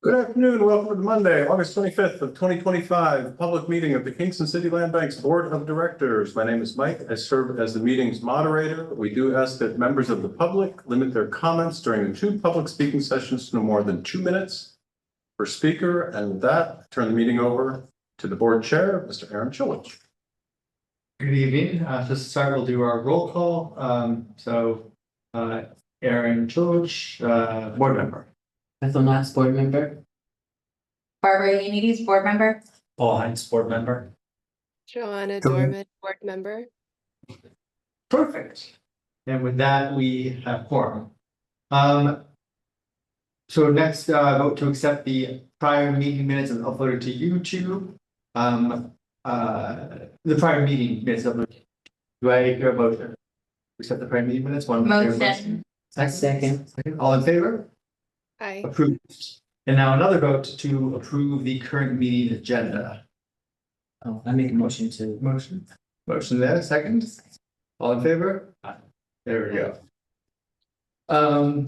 Good afternoon. Welcome to Monday, August 25th of 2025, public meeting of the Kingston City Land Bank's Board of Directors. My name is Mike. I serve as the meeting's moderator. We do ask that members of the public limit their comments during the two public speaking sessions to no more than 2 minutes per speaker. And with that, I turn the meeting over to the board chair, Mr. Aaron Chilich. Good evening. To start, we'll do our roll call. Aaron Chilich, board member. Bethel Knox, board member. Barbara Unides, board member. Paul Hines, board member. Joanna Dorman, board member. Perfect. And with that, we have quorum. So next, vote to accept the prior meeting minutes and uploaded to YouTube. The prior meeting minutes uploaded. Do I hear a motion to accept the prior meeting minutes? Motion. Second. All in favor? Aye. Approved. And now another vote to approve the current meeting agenda. Oh, I make a motion to. Motion there, second. All in favor? Aye. There we go. So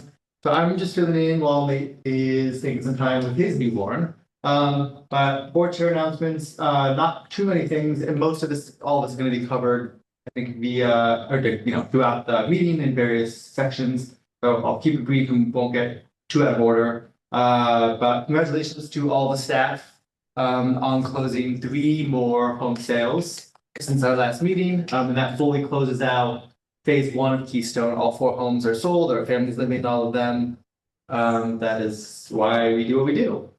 I'm just filling in while Nate is taking some time with his newborn. But board chair announcements, not too many things, and most of this, all of this is going to be covered, I think, via throughout the meeting in various sections. So I'll keep it brief and won't get too out of order. But congratulations to all the staff on closing 3 more home sales since our last meeting. And that fully closes out phase 1 of Keystone. All 4 homes are sold. Our families living in all of them. That is why we do what we do.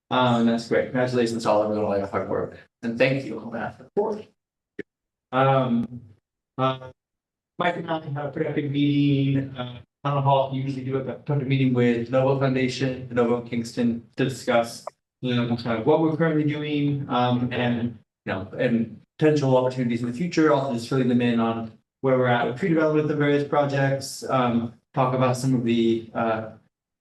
That's great. Congratulations to all of all your hard work. And thank you on that report. Mike and I have a productive meeting. Town Hall usually do a productive meeting with Novo Foundation, Novo Kingston, to discuss kind of what we're currently doing, and potential opportunities in the future. Also, just filling them in on where we're at with pre-development of various projects. Talk about some of the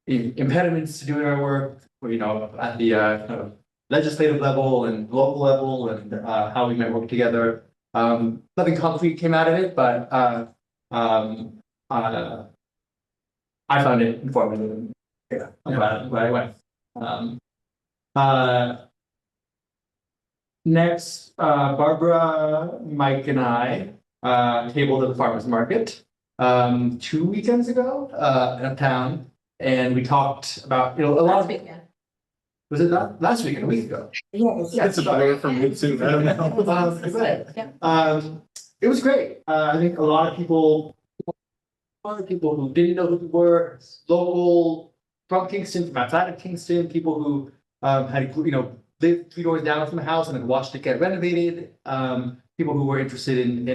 impediments to doing our work, at the kind of legislative level and local level, and how we might work together. Nothing concrete came out of it, but I found it informative. Yeah, I'm glad I went. Next, Barbara, Mike, and I tabled at the farmers market 2 weekends ago in uptown, and we talked about a lot Last of. weekend. Was it not last weekend? A week ago. Yeah. It's a blur for me too. I don't know. It was great. I think a lot of people who didn't know who we were, local from Kingston, from outside of Kingston, people who had lived 3 doors down from the house and had watched it get renovated. People who were interested in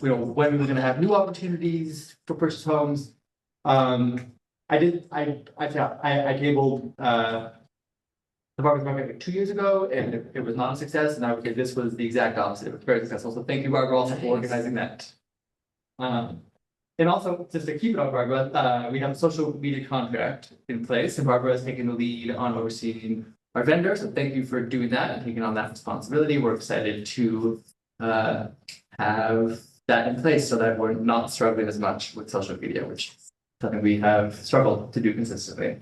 when we were going to have new opportunities for purchase homes. I tabled the farmers market like 2 years ago, and it was not a success. And I would say this was the exact opposite. It was very successful. So thank you, Barbara, also for organizing that. And also, just to keep it on Barbara, we have a social media contract in place, and Barbara is taking the lead on overseeing our vendors. So thank you for doing that and taking on that responsibility. We're excited to have that in place so that we're not struggling as much with social media, which is something we have struggled to do consistently.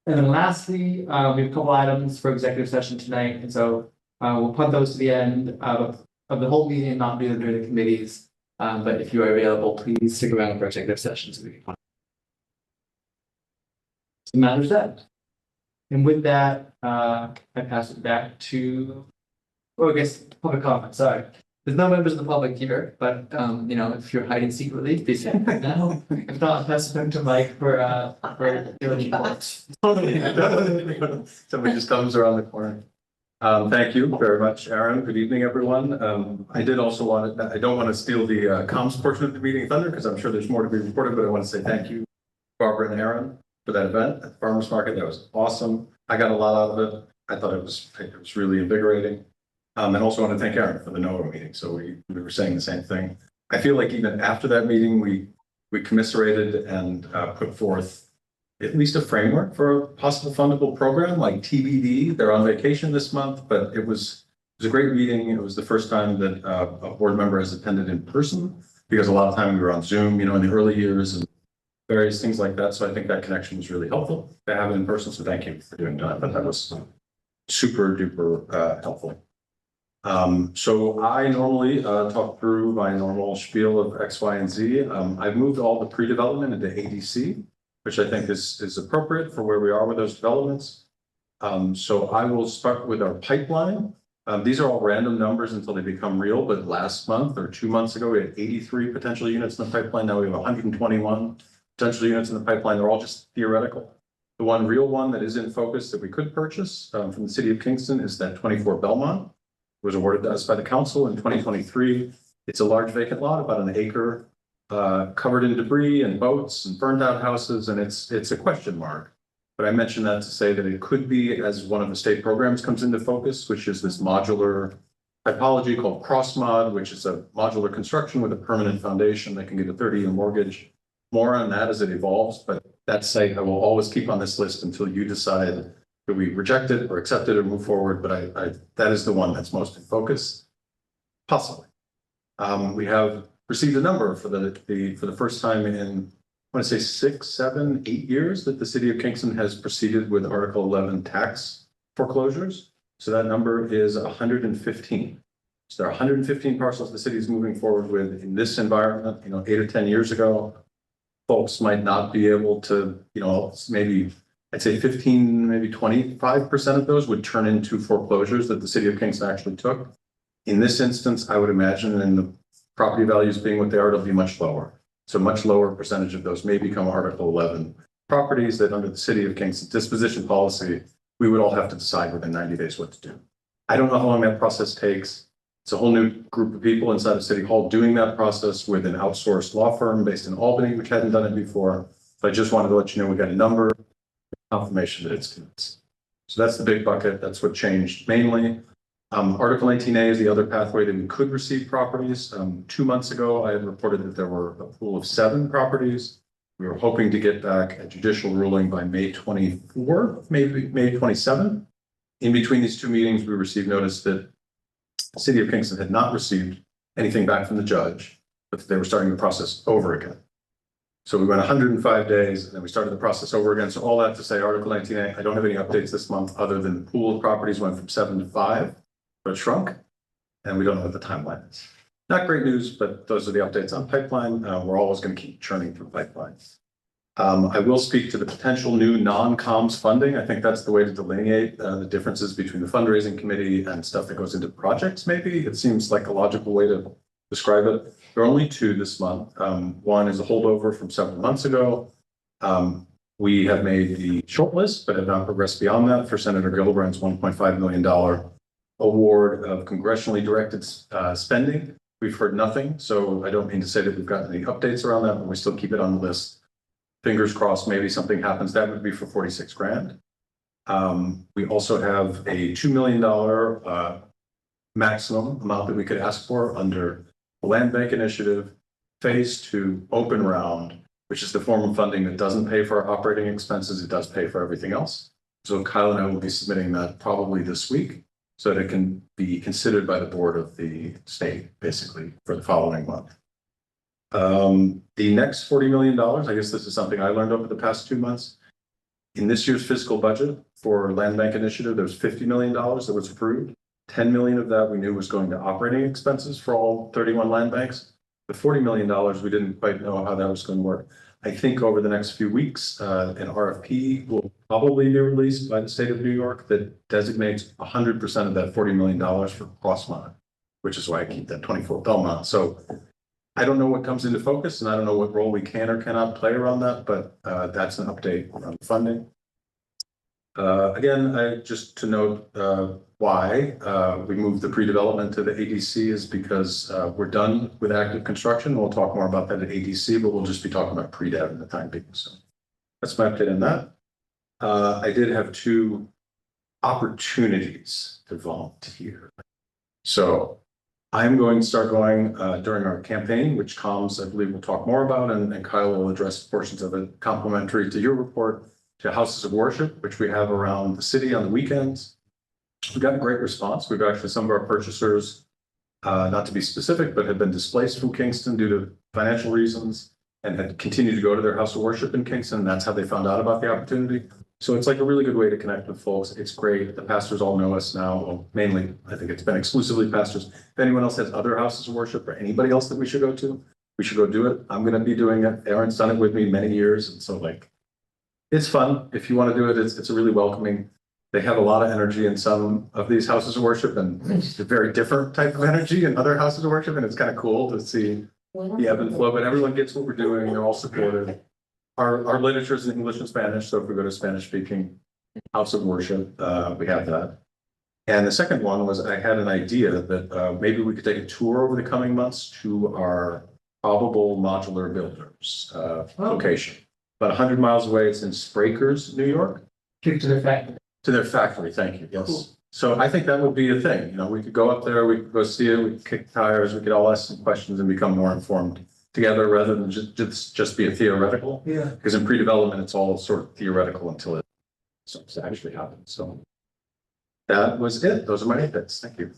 And then lastly, we have a couple items for executive session tonight, and so we'll put those to the end of the whole meeting, not do them during the committees. But if you are available, please stick around for executive session so we can. So matters that. And with that, I pass it back to, I guess, public comment. Sorry, there's no members of the public here, but if you're hiding secretly, please say now. If not, pass it back to Mike for doing reports. Somebody just comes around the corner. Thank you very much, Aaron. Good evening, everyone. I did also I don't want to steal the comms portion of the meeting thunder, because I'm sure there's more to be reported, but I want to say thank you, Barbara and Aaron, for that event at the farmers market. That was awesome. I got a lot out of it. I thought it was really invigorating. And also want to thank Aaron for the NOAA meeting. So we were saying the same thing. I feel like even after that meeting, we commiserated and put forth at least a framework for a possible fundable program like TBD. They're on vacation this month, but it was a great meeting. It was the first time that a board member has attended in person, because a lot of time we were on Zoom, in the early years, and various things like that. So I think that connection was really helpful to have it in person. So thank you for doing that. But that was super duper helpful. So I normally talk through my normal spiel of X, Y, and Z. I've moved all the pre-development into ADC, which I think is appropriate for where we are with those developments. So I will start with our pipeline. These are all random numbers until they become real, but last month or 2 months ago, we had 83 potential units in the pipeline. Now we have 121 potential units in the pipeline. They're all just theoretical. The one real one that is in focus that we could purchase from the city of Kingston is that 24 Belmont. It was awarded to us by the council in 2023. It's a large vacant lot, about an acre, covered in debris and boats and burned out houses, and it's a question mark. But I mentioned that to say that it could be, as one of the state programs comes into focus, which is this modular typology called CrossMod, which is a modular construction with a permanent foundation that can get a 30-year mortgage. More on that as it evolves, but that site I will always keep on this list until you decide that we reject it or accept it or move forward. But that is the one that's most in focus, possibly. We have received a number for the first time in, I want to say 6, 7, 8 years that the city of Kingston has proceeded with Article 11 tax foreclosures. So that number is 115. So there are 115 parcels the city is moving forward with in this environment. 8 or 10 years ago, folks might not be able to, maybe I'd say 15, maybe 25% of those would turn into foreclosures that the city of Kingston actually took. In this instance, I would imagine, and the property values being what they are, it'll be much lower. So much lower percentage of those may become Article 11 properties that under the city of Kingston disposition policy, we would all have to decide within 90 days what to do. I don't know how long that process takes. It's a whole new group of people inside of City Hall doing that process with an outsourced law firm based in Albany, which hadn't done it before. So I just wanted to let you know we got a number, confirmation that it's commenced. So that's the big bucket. That's what changed mainly. Article 19A is the other pathway that we could receive properties. 2 months ago, I had reported that there were a pool of 7 properties. We were hoping to get back a judicial ruling by May 24, maybe May 27. In between these 2 meetings, we received notice that the city of Kingston had not received anything back from the judge, but that they were starting the process over again. So we went 105 days and then we started the process over again. So all that to say, Article 19A, I don't have any updates this month other than the pool of properties went from 7 to 5. But it shrunk, and we don't know what the timeline is. Not great news, but those are the updates on pipeline. We're always going to keep churning through pipelines. I will speak to the potential new non-comms funding. I think that's the way to delineate the differences between the fundraising committee and stuff that goes into projects, maybe. It seems like a logical way to describe it. There are only 2 this month. One is a holdover from several months ago. We have made the short list, but have not progressed beyond that for Senator Gillibrand's $1.5 million award of congressionally directed spending. We've heard nothing, so I don't mean to say that we've gotten any updates around that, but we still keep it on the list. Fingers crossed, maybe something happens. That would be for 46 grand. We also have a $2 million maximum amount that we could ask for under the Land Bank Initiative, Phase 2 open round, which is the form of funding that doesn't pay for our operating expenses. It does pay for everything else. So Kyle and I will be submitting that probably this week, so that it can be considered by the board of the state, basically, for the following month. The next $40 million, I guess this is something I learned over the past 2 months. In this year's fiscal budget for Land Bank Initiative, there was $50 million that was approved. 10 million of that we knew was going to operating expenses for all 31 land banks. The $40 million, we didn't quite know how that was going to work. I think over the next few weeks, an RFP will probably be released by the state of New York that designates 100% of that $40 million for CrossMod, which is why I keep that 24 Belmont. So I don't know what comes into focus, and I don't know what role we can or cannot play around that, but that's an update on funding. Again, just to note why we moved the pre-development to the ADC is because we're done with active construction. We'll talk more about that at ADC, but we'll just be talking about pre-dev in the time being. So that's my update on that. I did have 2 opportunities to volunteer. So I'm going to start going during our campaign, which comms, I believe, we'll talk more about, and Kyle will address portions of it complementary to your report, to houses of worship, which we have around the city on the weekends. We've got a great response. We've actually, some of our purchasers, not to be specific, but have been displaced from Kingston due to financial reasons. and had continued to go to their house of worship in Kingston. And that's how they found out about the opportunity. So it's like a really good way to connect with folks. It's great. The pastors all know us now. Well, mainly, I think it's been exclusively pastors. If anyone else has other houses of worship or anybody else that we should go to, we should go do it. I'm going to be doing it. Aaron's done it with me many years. And so like, it's fun. If you want to do it, it's a really welcoming. They have a lot of energy in some of these houses of worship, and it's a very different type of energy in other houses of worship. And it's kind of cool to see the ebb and flow, but everyone gets what we're doing. They're all supportive. Our literature is in English and Spanish. So if we go to Spanish speaking house of worship, we have that. And the second one was I had an idea that maybe we could take a tour over the coming months to our probable modular builders location. About 100 miles away. It's in Sprakers, New York. To the fact. To their factory, thank you, yes. Cool. So I think that would be a thing, we could go up there, we could go see it, we could kick tires, we could all ask some questions and become more informed together rather than just be a theoretical. Yeah. Because in pre-development, it's all sort of theoretical until it starts to actually happen, so. That was it, those are my bits, thank you.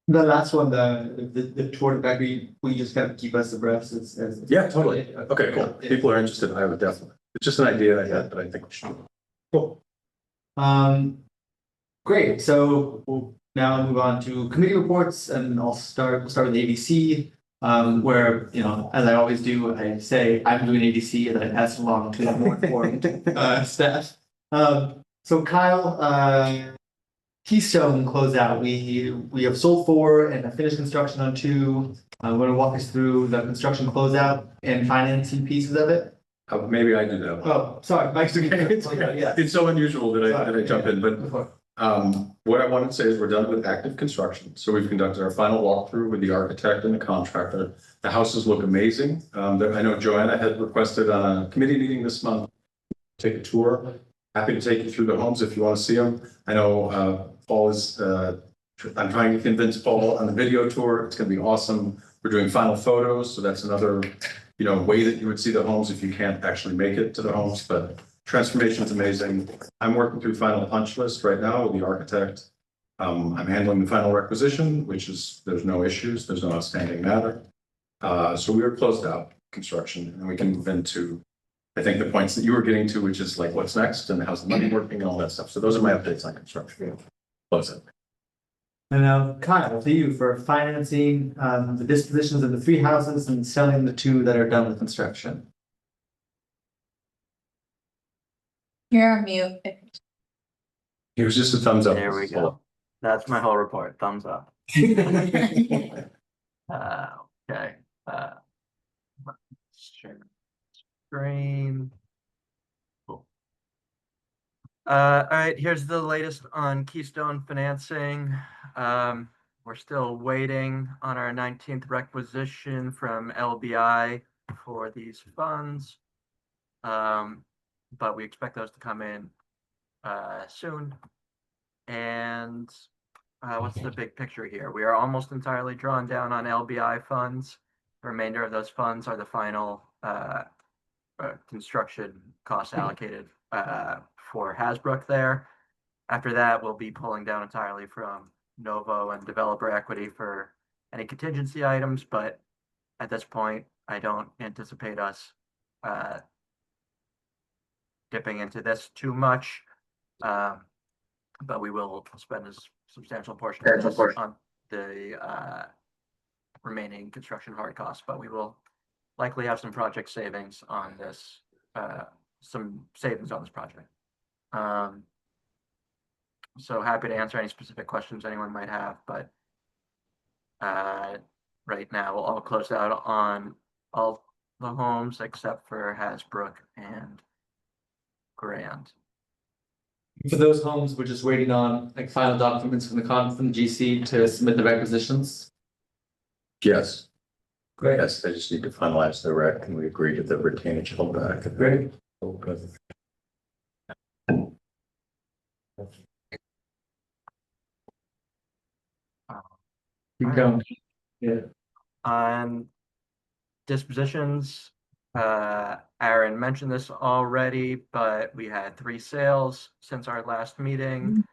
The last one, the tour of the factory, will you just kind of keep us abreast as. Yeah, totally, okay, cool, if people are interested, I would definitely, it's just an idea I had, but I think we should. Cool. Great, so we'll now move on to committee reports, and we'll start with the ABC. Where, as I always do, I say I'm doing ABC and then I pass it along to the more informed staff. So Kyle, Keystone closeout, we have sold 4 and have finished construction on 2. I'm going to walk us through the construction closeout and financing pieces of it. Maybe I do that. Oh, sorry, Mike's doing it. Yeah. It's so unusual that I jump in, but what I wanted to say is we're done with active construction. So we've conducted our final walkthrough with the architect and the contractor. The houses look amazing. I know Joanna had requested on a committee meeting this month, take a tour. Happy to take you through the homes if you want to see them. I know Paul is, I'm trying to convince Paul on the video tour. It's going to be awesome. We're doing final photos. So that's another, way that you would see the homes if you can't actually make it to the homes, but transformation is amazing. I'm working through final punch list right now with the architect. I'm handling the final requisition, which is, there's no issues. There's no outstanding matter. So we are closed out construction and we can move into, I think, the points that you were getting to, which is like what's next and how's the money working and all that stuff. So those are my updates on construction. Close it. And now Kyle, to you for financing the dispositions of the 3 houses and selling the 2 that are done with construction. You're on mute. It was just a thumbs up. There we go. That's my whole report. Thumbs up. Okay. Let's share screen. Cool. All right, here's the latest on Keystone financing. We're still waiting on our 19th requisition from LBI for these funds. But we expect those to come in soon. And what's the big picture here? We are almost entirely drawn down on LBI funds. The remainder of those funds are the final construction costs allocated for Hasbrook there. After that, we'll be pulling down entirely from Novo and developer equity for any contingency items, but at this point, I don't anticipate us dipping into this too much. But we will spend a substantial portion of this on the remaining construction hard costs, but we will likely have some project savings on this, some savings on this project. So happy to answer any specific questions anyone might have, but right now we'll all close out on all the homes except for Hasbrook and Grand. For those homes, we're just waiting on like final documents from the GC to submit the requisitions. Yes. Great. Yes, they just need to finalize the rec and we agreed to the retainage held back. Great. Oh, good. Keep going. Yeah. On dispositions, Aaron mentioned this already, but we had 3 sales since our last meeting.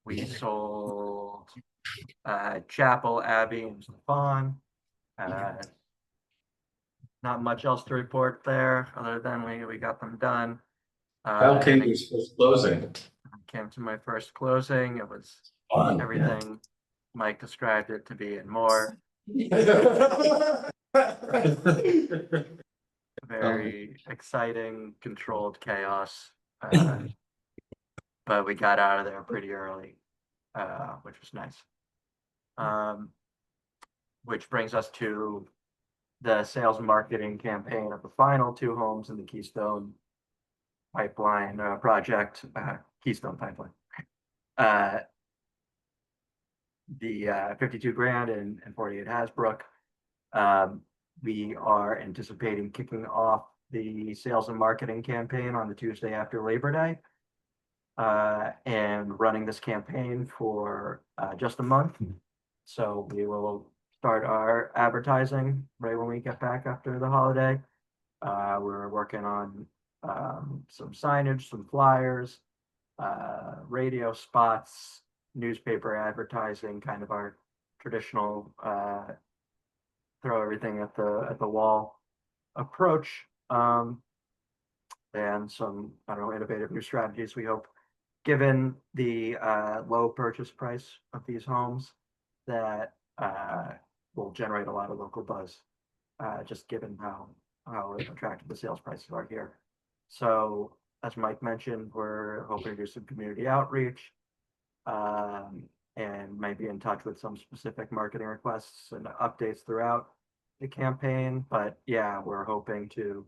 We sold Chapel, Abbey, and Stefan. Not much else to report there, other than we got them done. How came And to first closing? came to my first closing. It was Fun. everything Mike described it to be and more. Very exciting, controlled chaos. But we got out of there pretty early, which was nice. Which brings us to the sales and marketing campaign of the final 2 homes in the Keystone Pipeline project, Keystone Pipeline. The 52 grand and 48 Hasbrook. We are anticipating kicking off the sales and marketing campaign on the Tuesday after Labor Day. And running this campaign for just a month. So we will start our advertising right when we get back after the holiday. We're working on some signage, some flyers, radio spots, newspaper advertising, kind of our traditional throw everything at the wall approach. And some, I don't know, innovative new strategies, we hope, given the low purchase price of these homes, that will generate a lot of local buzz, just given how attractive the sales prices are here. So as Mike mentioned, we're hoping to do some community outreach, and might be in touch with some specific marketing requests and updates throughout the campaign. But yeah, we're hoping to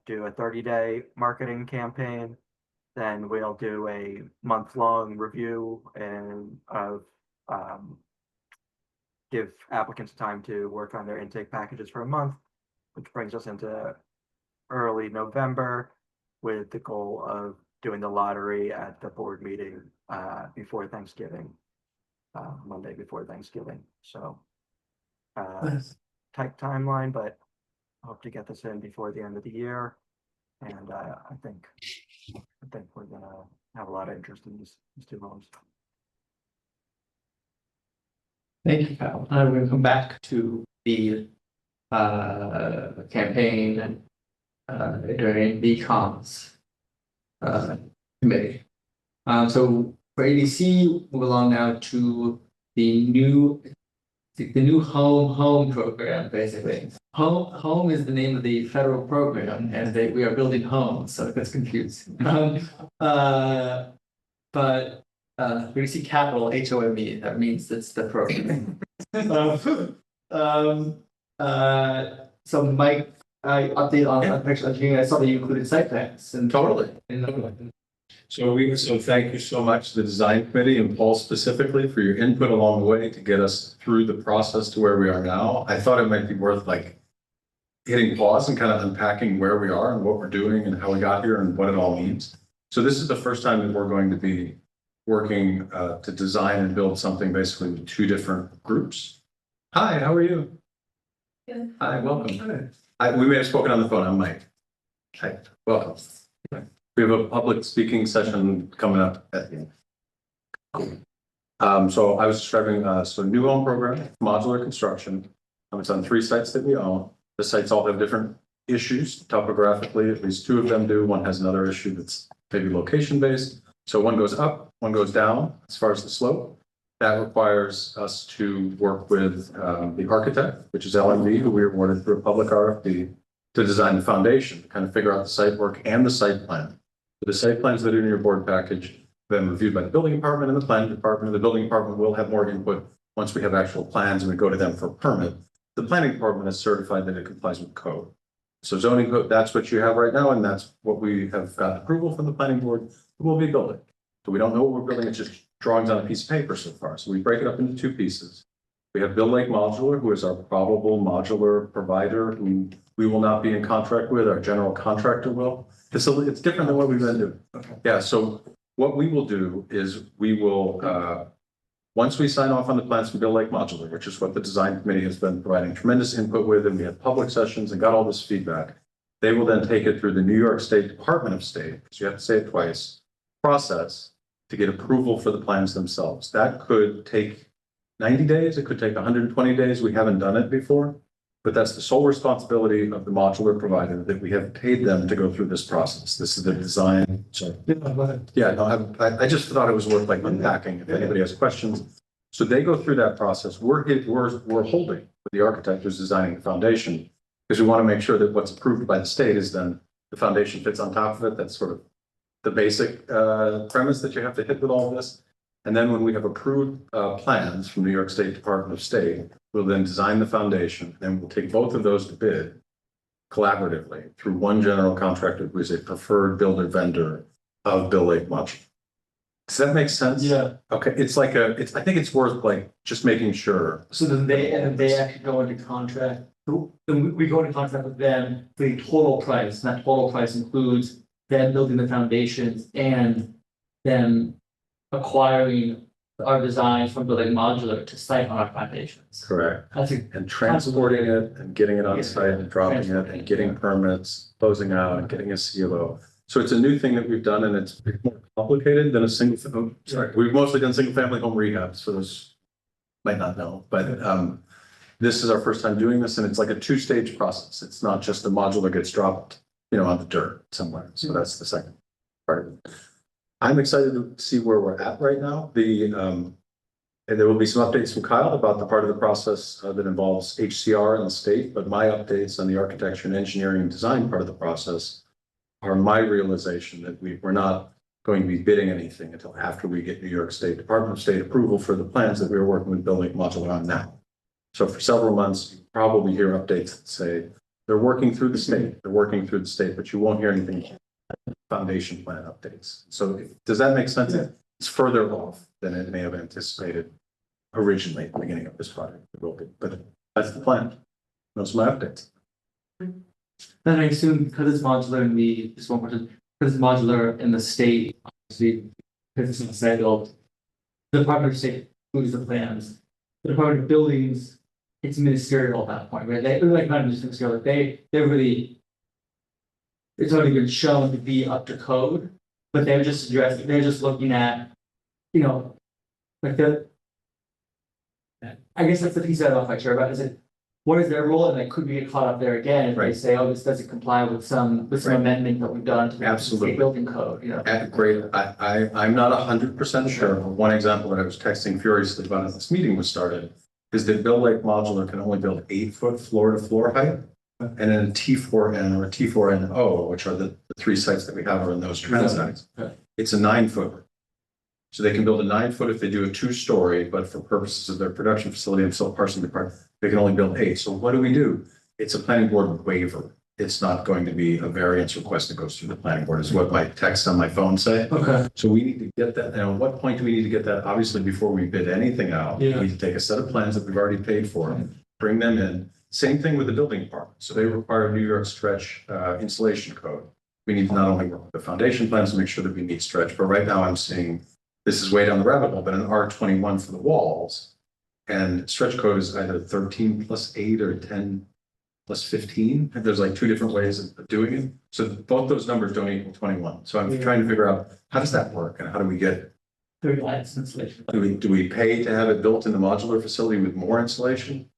do a 30-day marketing campaign. Then we'll do a month-long review and give applicants time to work on their intake packages for a month, which brings us into early November with the goal of doing the lottery at the board meeting before Thanksgiving, Monday before Thanksgiving. So tight timeline, but I hope to get this in before the end of the year. And I think we're gonna have a lot of interest in these 2 homes. Thank you, Kyle. I'm going to come back to the campaign and during the comms committee. So for ADC, move along now to the new home program, basically. Home is the name of the federal program, and we are building homes, so it gets confused. But we see capital HOME, that means it's the program. So Mike, I update on picture engineering. I saw that you included site plans and Totally. So thank you so much to the design committee and Paul specifically for your input along the way to get us through the process to where we are now. I thought it might be worth hitting pause and kind of unpacking where we are and what we're doing and how we got here and what it all means. So this is the first time that we're going to be working to design and build something basically with 2 different groups. Hi, how are you? Good. Hi, welcome. We may have spoken on the phone. I'm Mike. Hi, welcome. We have a public speaking session coming up at the end. So I was describing new home program, modular construction. It's on 3 sites that we own. The sites all have different issues topographically. At least 2 of them do. One has another issue that's maybe location based. So one goes up, one goes down as far as the slope. That requires us to work with the architect, which is LMV, who we awarded through a public RFP, to design the foundation, to kind of figure out the site work and the site plan. So the site plans that are in your board package, then reviewed by the building department and the planning department. The building department will have more input once we have actual plans and we go to them for a permit. The planning department is certified that it complies with code. So zoning code, that's what you have right now, and that's what we have got approval from the planning board. We'll be building. So we don't know what we're building, it's just drawings on a piece of paper so far. So we break it up into 2 pieces. We have Bill Lake Modular, who is our probable modular provider, who we will not be in contract with, our general contractor will. It's different than what we've been doing. Okay. Yeah, so what we will do is we will, once we sign off on the plans from Bill Lake Modular, which is what the design committee has been providing tremendous input with, and we had public sessions and got all this feedback, they will then take it through the New York State Department of State, so you have to say it twice, process to get approval for the plans themselves. That could take 90 days, it could take 120 days. We haven't done it before. But that's the sole responsibility of the modular provider, that we have paid them to go through this process. This is the design. Sorry. Yeah, no, I just thought it was worth like unpacking if anybody has questions. So they go through that process. We're holding with the architect who's designing the foundation, because we want to make sure that what's approved by the state is then the foundation fits on top of it. That's sort of the basic premise that you have to hit with all of this. And then when we have approved plans from New York State Department of State, we'll then design the foundation, and we'll take both of those to bid collaboratively through one general contractor who is a preferred builder vendor of Bill Lake Modular. Does that make sense? Yeah. Okay, it's like I think it's worth like just making sure. So then they actually go into contract, then we go into contract with them for the total price, and that total price includes them building the foundations and them acquiring our designs from Building Modular to site on our foundations. Correct. That's a, And transporting it and getting it on site and dropping it and getting permits, closing out and getting a CLO. So it's a new thing that we've done, and it's more complicated than a single, we've mostly done single family home rehabs, for those might not know, but this is our first time doing this, and it's like a two-stage process. It's not just the modular gets dropped, on the dirt somewhere. So that's the second part of it. I'm excited to see where we're at right now. And there will be some updates from Kyle about the part of the process that involves HCR and the state, but my updates on the architecture and engineering and design part of the process are my realization that we're not going to be bidding anything until after we get New York State Department of State approval for the plans that we are working with Bill Lake Modular on now. So for several months, you probably hear updates that say they're working through the state, but you won't hear anything foundation plan updates. So does that make sense? Yeah. It's further off than it may have anticipated originally at the beginning of this project. It will be, but that's the plan. Those are my updates. then I assume because it's modular and because it's modular in the state, obviously, because it's in the site built, the Department of State moves the plans. The Department of Buildings, it's ministerial at that point, right? They're like not just ministerial, they're really. It's already been shown to be up to code, but they're just looking at, like I guess that's the piece I'm not quite sure about, is it, what is their role, and they could be caught up there again, if they Right. say, oh, this doesn't comply with some Right. amendment that we've done to the Absolutely. state building code, Great. I'm not 100% sure. One example that I was texting furiously about as this meeting was started is that Bill Lake Modular can only build 8-foot floor to floor height. And then T4N or T4NO, which are the three sites that we have are in those transects. Okay. It's a 9-foot. So they can build a 9-foot if they do a 2-story, but for purposes of their production facility and still parsing the part, they can only build 8. So what do? It's a planning board waiver. It's not going to be a variance request that goes through the planning board, is what my text on my phone say. Okay. So we need to get that. And at what point do we need to get that? Obviously, before we bid anything out, we need to take a set of plans that we've already paid for, bring them in. Same thing with the building department. So they require a New York stretch installation code. We need to not only work with the foundation plans to make sure that we meet stretch, but right now I'm seeing, this is way down the rabbit hole, but an R21 for the walls. And stretch code is either 13 plus 8 or 10 plus 15. And there's like two different ways of doing it. So both those numbers don't equal 21. So I'm trying to figure out, how does that work? And how do we get, 30 lights installation. do we pay to have it built in the modular facility with more insulation?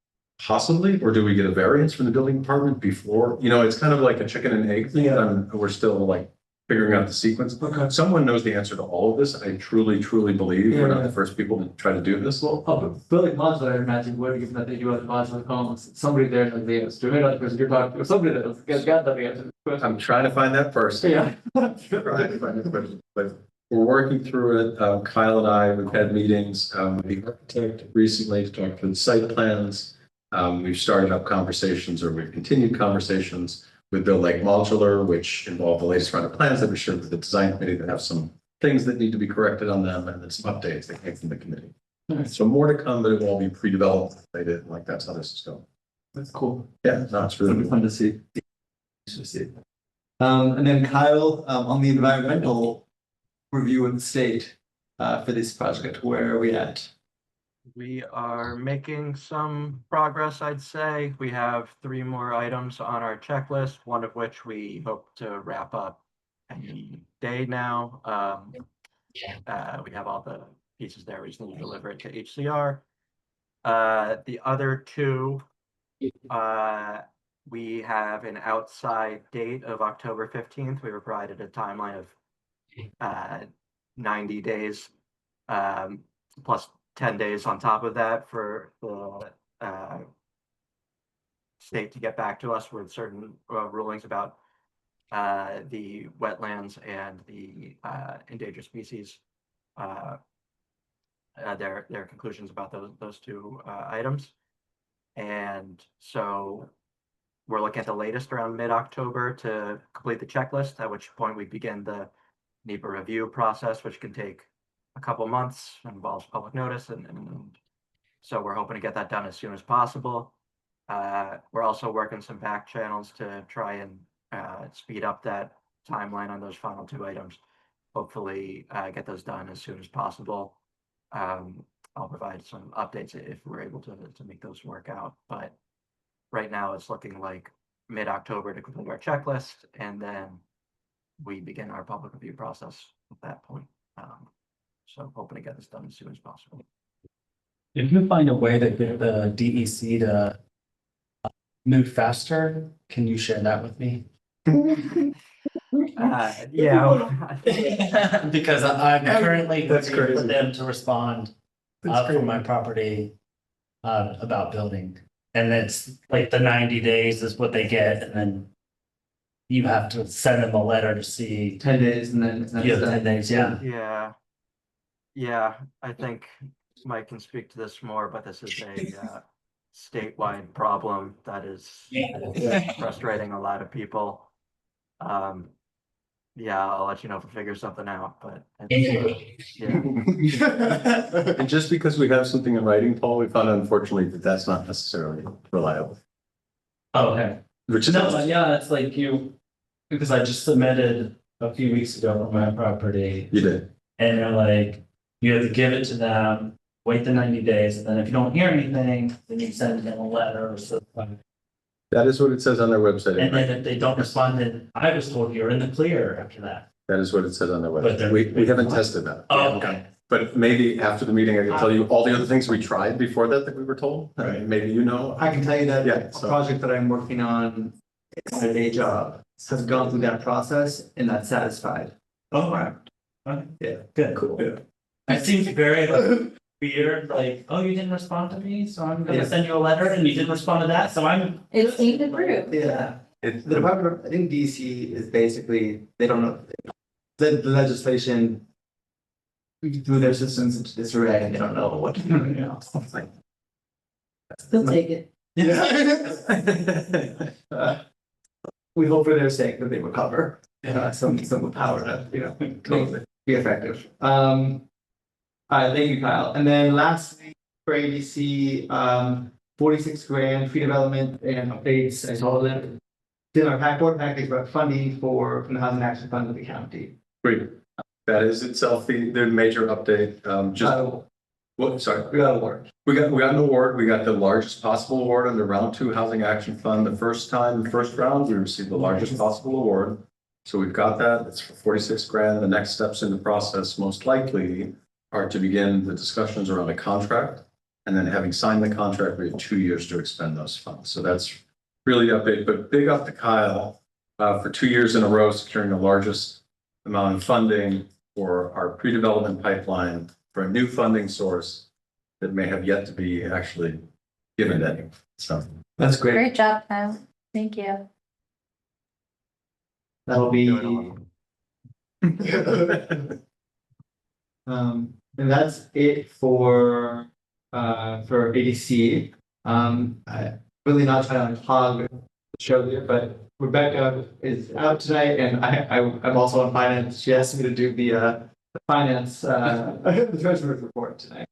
Possibly, or do we get a variance from the building department before? It's kind of like a chicken and egg thing. And we're still like figuring out the sequence. Okay. Someone knows the answer to all of this. I truly believe we're not the first people to try to do this. Well, building modular, I imagine, would, given that they do have modular homes, somebody there knows the answer. Maybe not the person you're talking to, or somebody that has got the answer to the question. I'm trying to find that person. Yeah. Trying to find that person. But we're working through it. Kyle and I, we've had meetings with the architect recently to talk through the site plans. We've started up conversations, or we've continued conversations with Bill Lake Modular, which involve the latest round of plans that we shared with the design committee that have some things that need to be corrected on them, and then some updates that came from the committee. Nice. So more to come, but it will all be pre-developed. They did, like that's how this is going. That's cool. Yeah, no, it's really Fun to see. And then Kyle, on the environmental review of the state for this project, where are we at? We are making some progress, I'd say. We have 3 more items on our checklist, one of which we hope to wrap up any day now. We have all the pieces there. We just need to deliver it to HCR. The other two, we have an outside date of October 15th. We were provided a timeline of 90 days, plus 10 days on top of that for the state to get back to us with certain rulings about the wetlands and the endangered species. Their conclusions about those two items. And so we're looking at the latest around mid-October to complete the checklist, at which point we begin the NEPA review process, which can take a couple months, involves public notice, and so we're hoping to get that done as soon as possible. We're also working some back channels to try and speed up that timeline on those final two items. Hopefully get those done as soon as possible. I'll provide some updates if we're able to make those work out. But right now it's looking like mid-October to complete our checklist, and then we begin our public review process at that point. So hoping to get this done as soon as possible. If you find a way to get the DEC to move faster, can you share that with me? Yeah. Because I'm currently That's waiting for crazy. them to respond for my property about building. And it's like the 90 days is what they get, and then you have to send them a letter to see. 10 days and then. You have 10 days, yeah. Yeah, I think Mike can speak to this more, but this is a statewide problem that is frustrating a lot of people. Yeah, I'll let you know if we figure something out, but it's, yeah. And just because we have something in writing, Paul, we found unfortunately that that's not necessarily reliable, Okay. which is. No, yeah, it's like because I just submitted a few weeks ago for my property, You did. and they're like, you have to give it to them, wait the 90 days, and then if you don't hear anything, then you send them a letter or something. That is what it says on their website. And then if they don't respond, then I was told you're in the clear after that. That is what it says on their But website. they're- We haven't tested that. Oh, okay. But maybe after the meeting, I can tell you all the other things we tried before that we were told. Right. Maybe you know. I can tell you that Yeah, a so- project that I'm working on, it's a day job, has gone through that process and that's satisfied. Oh, wow. Okay. Yeah. Good, cool. Yeah. It seems very weird, like, oh, you didn't respond to me, so I'm Yeah. gonna send you a letter, and you didn't respond to that, so I'm. It seemed approved. Yeah. It, The Department of, I think DC is basically, they don't know, the legislation threw their systems into disarray and they don't know what to do, you know. It's like, They'll take it. we hope for their sake that they recover, some power to, make it be effective. Thank you, Kyle. And then lastly, for ABC, 46 grand fee development and updates, I saw them. Did our board package about funding from the Housing Action Fund of the county. Great. That is itself the major update. Sorry. We got a award. We got an award. We got the largest possible award under round 2 Housing Action Fund. The first round, we received the largest possible award. So we've got that. It's for 46 grand. The next steps in the process most likely are to begin the discussions around a contract. And then having signed the contract, we have 2 years to expend those funds. So that's really the update, but big up to Kyle for 2 years in a row, securing the largest amount of funding for our pre-development pipeline for a new funding source that may have yet to be actually given to anyone. So That's great. Great job, Kyle. Thank you. That'll be, Doing and that's it for ADC. I really not trying to hog the show here, but Rebecca is out tonight and I'm also on finance. She asked me to do the finance, the treasurer's report tonight.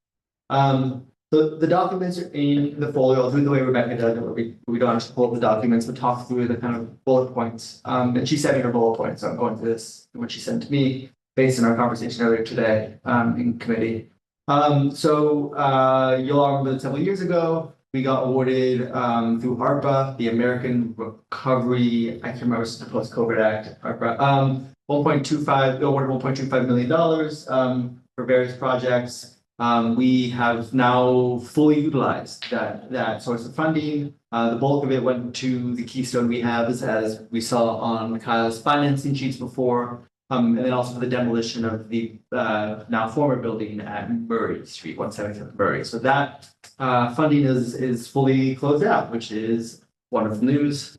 The documents are in the folio. I'll do it the way Rebecca does it, where we don't have to pull up the documents, but talk through the kind of bullet points. And she sent me her bullet points, so I'm going through this, what she sent to me based on our conversation earlier today in committee. You'll all remember that several years ago, we got awarded through ARPA, the American Recovery, I can't remember, it's the Post-COVID Act, ARPA, awarded $1.25 million for various projects. we have now fully utilized that source of funding. The bulk of it went to the keystone we have, as we saw on Kyle's financing sheets before. And then also for the demolition of the now former building at Murray Street, 177 Murray. So that funding is fully closed out, which is wonderful news.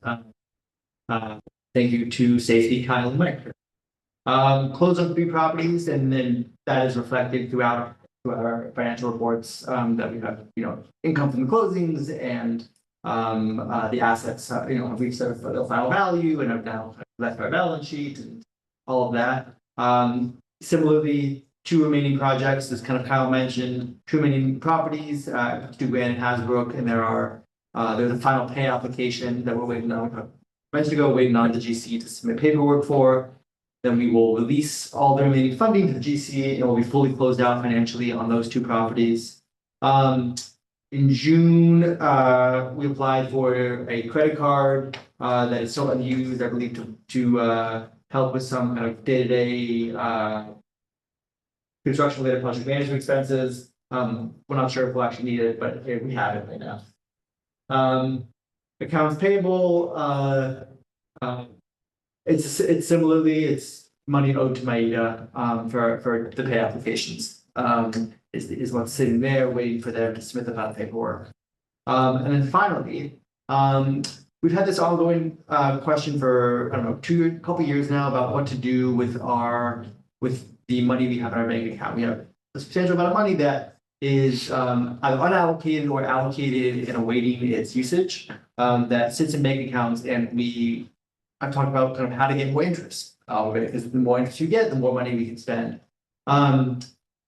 Thank you to Safety, Kyle, and Mike. Close up 3 properties, and then that is reflected throughout our financial reports that we have, income from the closings and the assets, have reached their final value and have now left our balance sheet and all of that. Similarly, 2 remaining projects, as kind of Kyle mentioned, 2 remaining properties, Dugan and Hasbrook, and there's a final pay application that we're waiting on. Mentioned ago, waiting on the GC to submit paperwork for. Then we will release all the remaining funding to the GC and we'll be fully closed out financially on those 2 properties. In June, we applied for a credit card that is still unused, I believe, to help with some kind of day-to-day construction-related project management expenses. We're not sure if we'll actually need it, but we have it right now. Accounts payable, it's similarly, it's money owed to Maida for the pay applications. Is what's sitting there waiting for them to submit the final paperwork. And then finally, we've had this ongoing question for, I don't know, couple years now about what to do with the money we have in our bank account. We have a substantial amount of money that is either unallocated or allocated and awaiting its usage that sits in bank accounts, and I've talked about kind of how to get more interest. Because the more interest you get, the more money we can spend.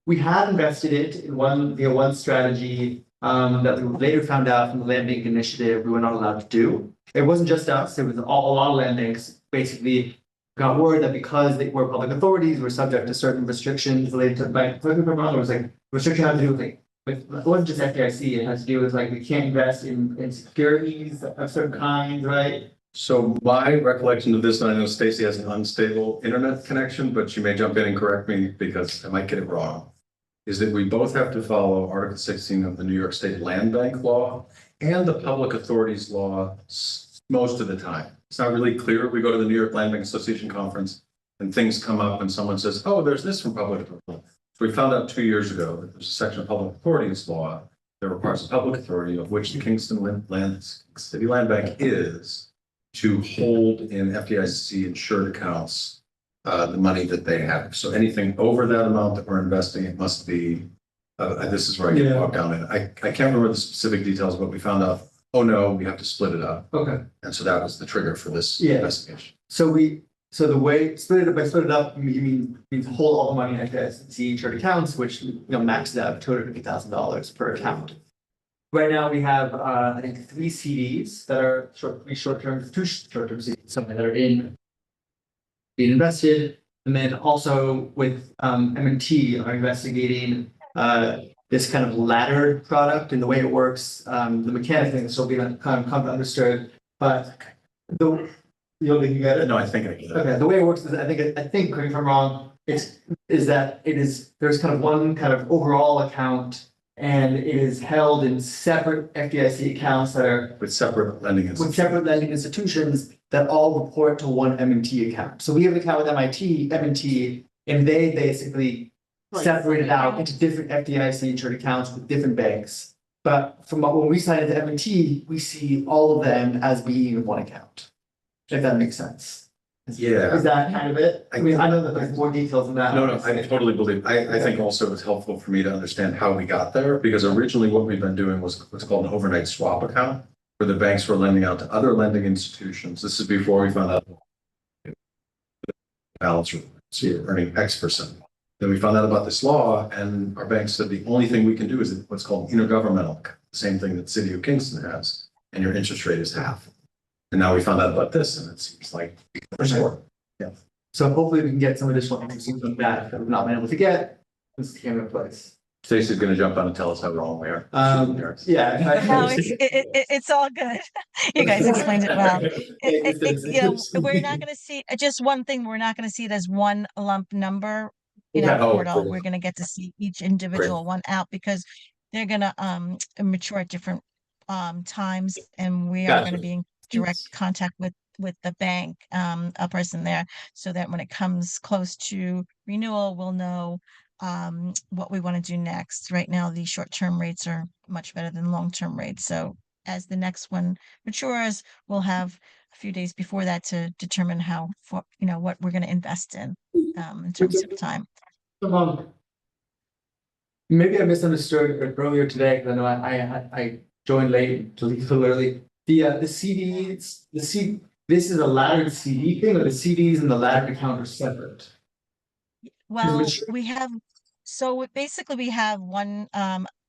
We had invested it in one strategy that we later found out from the land bank initiative we were not allowed to do. It wasn't just us; it was a lot of land banks. Basically, got word that because they were public authorities, were subject to certain restrictions related to bank. There was like restriction had to do with it wasn't just FDIC. It had to do with like we can't invest in securities of certain kinds, right? So my recollection of this, and I know Stacy has an unstable internet connection, but she may jump in and correct me because I might get it wrong, is that we both have to follow Article 16 of the New York State Land Bank Law and the Public Authorities Law most of the time. It's not really clear. We go to the New York Land Bank Association conference and things come up and someone says, oh, there's this from Public Authority. So we found out 2 years ago that there's a section of Public Authorities Law that requires a public authority, of which the Kingston City Land Bank is, to hold in FDIC insured accounts the money that they have. So anything over that amount that we're investing, it must be, this is where I get bogged down in. I can't remember the specific details, but we found out, oh no, we have to split it up. Okay. And so that was the trigger for this investigation. So the way split it up means hold all the money in FDIC insured accounts, which maxes out $250,000 per account. Right now, we have, I think, 3 CDs that are two short-term CDs, something that are being invested. And then also with M&T are investigating this kind of laddered product, and the way it works, the mechanics thing is still being kind of understood. But you get it? No, I think I get it. Okay, the way it works is I think, correct me if I'm wrong, there's kind of one kind of overall account, and it is held in separate FDIC accounts that are With separate lending institutions that all report to one M&T account. So we have an account with M&T, and they basically separate it out into different FDIC insured accounts with different banks. But when we sign into M&T, we see all of them as being in one account. If that makes sense. Yeah. Is that kind of it? I mean, I know that there's more details than that. No, I totally believe. I think also it's helpful for me to understand how we got there, because originally what we've been doing was what's called an overnight swap account, where the banks were lending out to other lending institutions. This is before we found out balance, so you're earning X%. Then we found out about this law, and our bank said the only thing we can do is what's called intergovernmental, the same thing that City of Kingston has, and your interest rate is half. And now we found out about this, and it seems like sure. Yeah. So hopefully we can get some additional information on that we've not been able to get. This came in place. Stacey's going to jump on and tell us how wrong we are. Yeah. No, it's all good. You guys explained it well. We're not going to see just one thing. We're not going to see it as one lump number. in our Yeah, oh, portal, great. we're gonna get to see each individual one out because they're gonna mature at different times, and we are Gotcha. gonna be in direct contact with the bank, a person there, so that when it comes close to renewal, we'll know what we want to do next. Right now, the short-term rates are much better than long-term rates. So as the next one matures, we'll have a few days before that to determine how, what we're going to invest in terms of time. Maybe I misunderstood earlier today, because I know I joined late to leave a little early. The CDs, this is a laddered CD thing, or the CDs and the laddered account are separate? Well, mature- we have, basically we have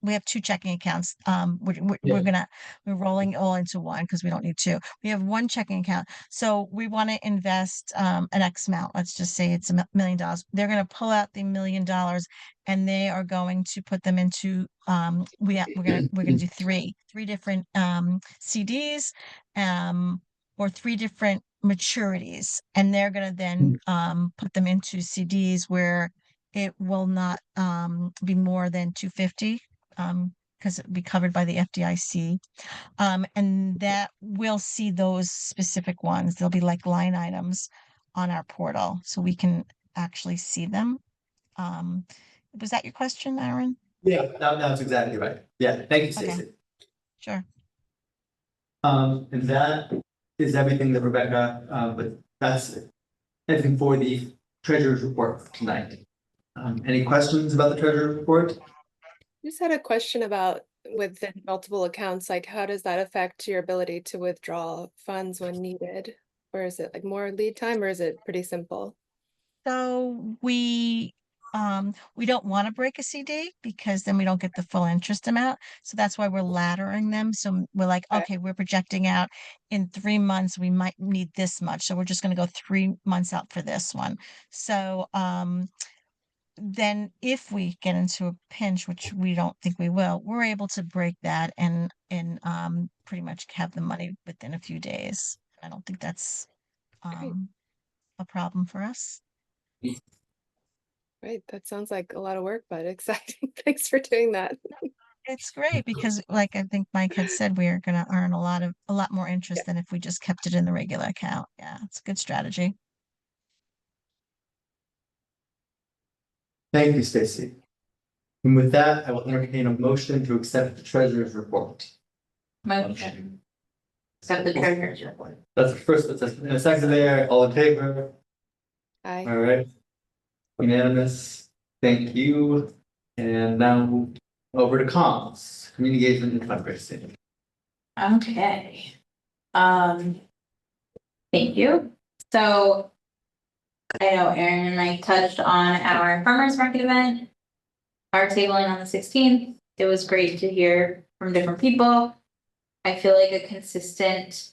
we have two checking accounts. We're rolling it all into one because we don't need two. We have one checking account. So we want to invest an X amount. Let's just say it's $1 million. They're going to pull out the $1 million and they are going to put them into, we're going to do three different CDs, or three different maturities, and they're going to then put them into CDs where it will not be more than 250, because it'll be covered by the FDIC, and that we'll see those specific ones. They'll be like line items on our portal, so we can actually see them. Was that your question, Aaron? Yeah, that's exactly right. Yeah, thank you, Okay. Stacy. Sure. And that is everything that Rebecca, but that's everything for the treasurer's report for tonight. Any questions about the treasurer's report? Just had a question about with the multiple accounts, like how does that affect your ability to withdraw funds when needed? Or is it like more lead time, or is it pretty simple? So we don't want to break a CD because then we don't get the full interest amount. So that's why we're laddering them. So we're like, Okay. okay, we're projecting out in 3 months, we might need this much. So we're just going to go 3 months out for this one. So then if we get into a pinch, which we don't think we will, we're able to break that and pretty much have the money within a few days. I don't think that's Great. a problem for us. Right, that sounds like a lot of work, but exciting. Thanks for doing that. It's great because, like I think Mike had said, we are going to earn a lot more Yeah. interest than if we just kept it in the regular account. Yeah, it's a good strategy. Thank you, Stacy. And with that, I will entertain a motion to accept the treasurer's report. Motion. Accept the treasurer's report. That's the first, that's a second there, all in favor? Aye. All right. Unanimous, thank you. And now over to comms, communication and fundraising. Okay. Thank you. So I know Erin and I touched on our farmers market event, our tabling on the 16th. It was great to hear from different people. I feel like a consistent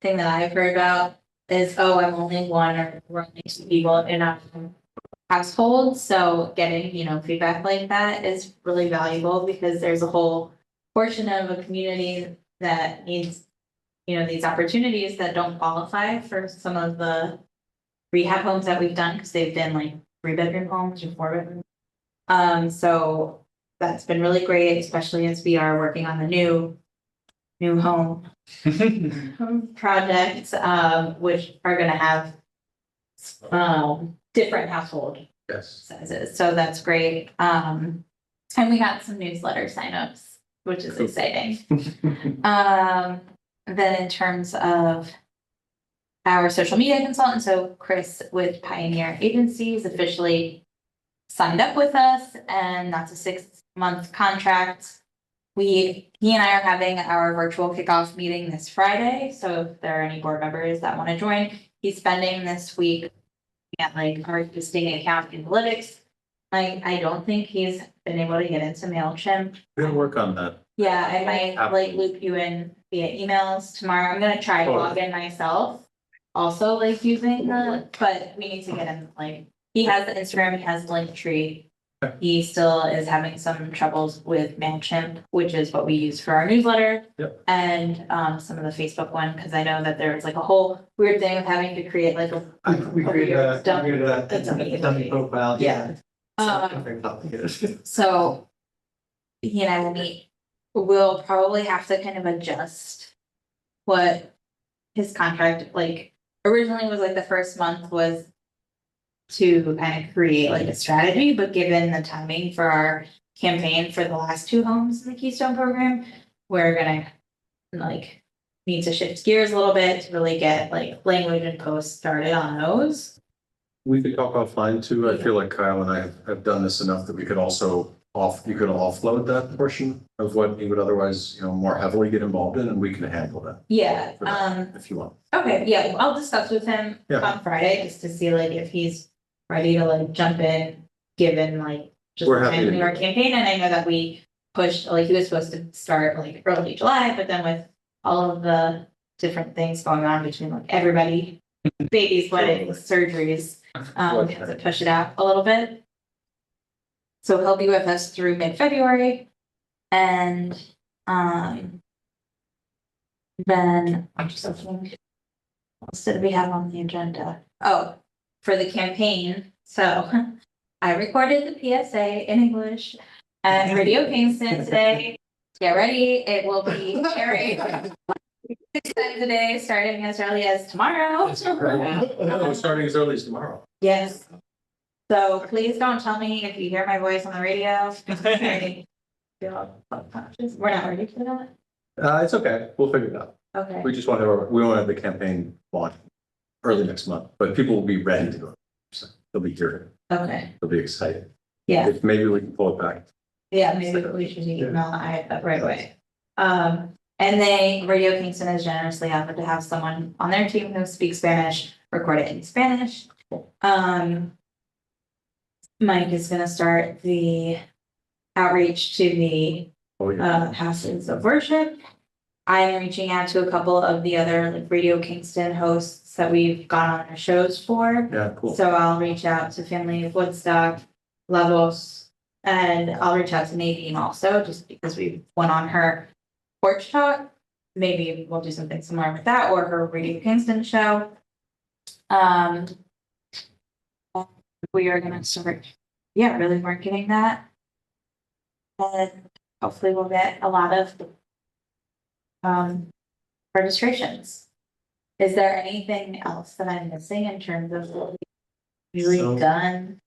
thing that I've heard about is, oh, I'm only one or we're only two people in our household. So getting, feedback like that is really valuable because there's a whole portion of a community that needs, these opportunities that don't qualify for some of the rehab homes that we've done because they've been like 3-bedroom homes or 4-bedroom. So that's been really great, especially as we are working on the new home projects, which are going to have different household Yes. sizes. So that's great. And we got some newsletter signups, which is exciting. Then in terms of our social media consultant, so Chris with Pioneer Agencies officially signed up with us, and that's a 6-month contract. He and I are having our virtual kickoff meeting this Friday. So if there are any board members that want to join, he's spending this week at like our existing account analytics. I don't think he's been able to get into MailChimp. We're gonna work on that. Yeah, I might like loop you in via emails tomorrow. I'm gonna try to log in myself. Also like using but we need to get him he has the Instagram, he has the Linktree. He still is having some troubles with MailChimp, which is what we use for our newsletter. Yep. And some of the Facebook one, because I know that there's like a whole weird thing of having to create like a. We created a That's amazing. dummy profile. Yeah. Um, Very complicated. So he and I will meet. We'll probably have to kind of adjust what his contract, like, originally was like the first month was to kind of create like a strategy, but given the timing for our campaign for the last two homes in the Keystone program, we're gonna like need to shift gears a little bit to really get like language and posts started on those. We could talk offline too. I feel like Kyle and I have done this enough that we could also you could offload that portion of what he would otherwise, more heavily get involved in, and we can handle that Yeah, for that, if you want. okay, yeah, I'll discuss with him Yeah. on Friday, just to see like if he's ready to like jump in, given like just We're the happy to timing of our do it. campaign, and I know that we pushed, like, he was supposed to start like early July, but then with all of the different things going on between like everybody, babies, weddings, surgeries, we have to push it out a little bit. So he'll be with us through mid-February, and then I'm just looking. What else did we have on the agenda? Oh, for the campaign, so I recorded the PSA in English at Radio Kingston today. Get ready, it will be airing 6 times a day, starting as early as tomorrow. Oh, starting as early as tomorrow. Yes. So please don't tell me if you hear my voice on the radio. We're not ready for that? It's okay. We'll figure it out. Okay, We just want to we want to have the campaign launch early next month, but people will be ready to go. So they'll be here. okay, They'll be excited. yeah, If maybe we can pull it back. yeah, maybe we should email I right away. And then Radio Kingston is generously offered to have someone on their team who speaks Spanish, record it in Spanish. Mike is gonna start the outreach to the Oh, yeah. houses of worship. I'm reaching out to a couple of the other like Radio Kingston hosts that we've gone on our shows for. Yeah, cool. So I'll reach out to Family of Woodstock, Levels, and I'll reach out to Nadine also, just because we went on her porch talk. Maybe we'll do something similar with that, or her Radio Kingston show. We are gonna start, really marketing that. And hopefully we'll get a lot of registrations. Is there anything else that I'm missing in terms of what we've really So- done?